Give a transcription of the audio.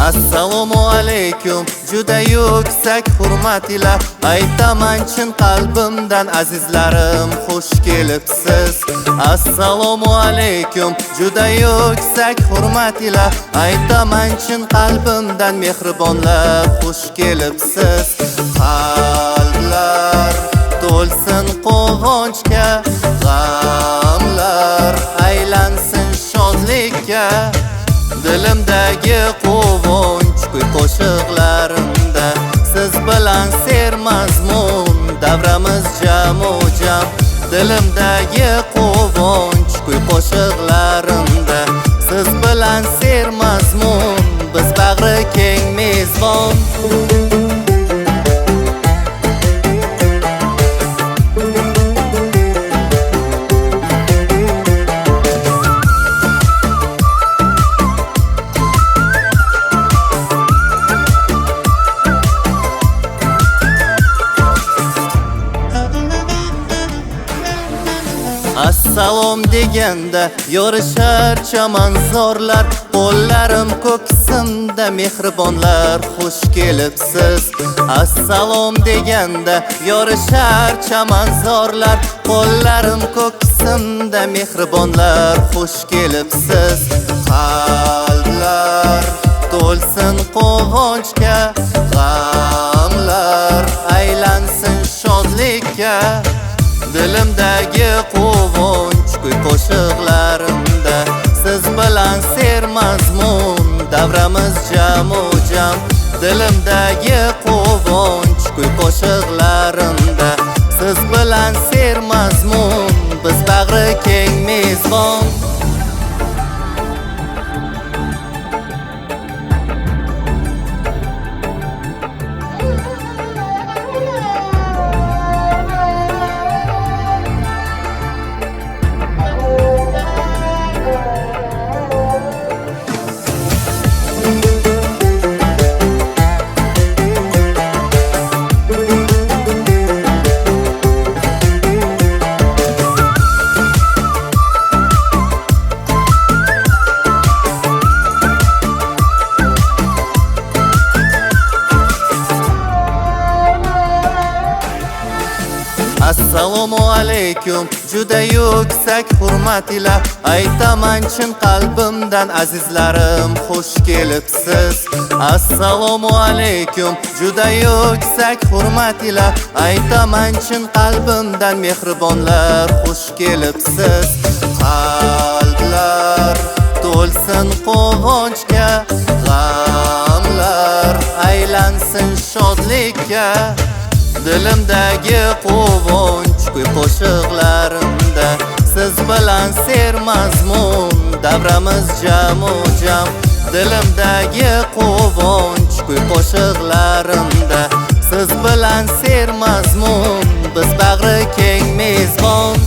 Assalomu alaykum, juda yuksak hurmat ila aytaman chin qalbimdan azizlarim, xush kelibsiz. Assalomu alaykum, juda yuksak hurmat ila aytaman chin qalbimdan mehribonlar, xush kelibsiz. Qalblar to'lsin quvonchga, g'amlar aylansin shodlikka. Dilimdagi quvonch kuy qo'shiqlarimda siz bilan sermazmun davramiz jam. Dilimdagi quvonch kuy qo'shiqlarimda siz bilan sermazmun, biz bag'ri keng mezbon. Assalom deganda yorishar chamanzorlar, qo'llarim ko'ksimda mehribonlar, xush kelibsiz. Assalom deganda yorishar chamanzorlar, qo'llarim ko'ksimda mehribonlar, xush kelibsiz. Qalblar to'lsin quvonchga, g'amlar aylansin shodlikka. Dilimdagi quvonch kuy qo'shiqlarimda siz bilan sermazmun davramiz jam. Dilimdagi quvonch kuy qo'shiqlarimda siz bilan sermazmun, biz bag'ri keng mezbon. Assalomu alaykum, juda yuksak hurmat ila aytaman chin qalbimdan azizlarim, xush kelibsiz. Assalomu alaykum, juda yuksak hurmat ila aytaman chin qalbimdan mehribonlar, xush kelibsiz. Qalblar to'lsin quvonchga, g'amlar aylansin shodlikka. Dilimdagi quvonch kuy qo'shiqlarimda siz bilan sermazmun davramiz jam. Dilimdagi quvonch kuy qo'shiqlarimda siz bilan sermazmun, biz bag'ri keng mezbon.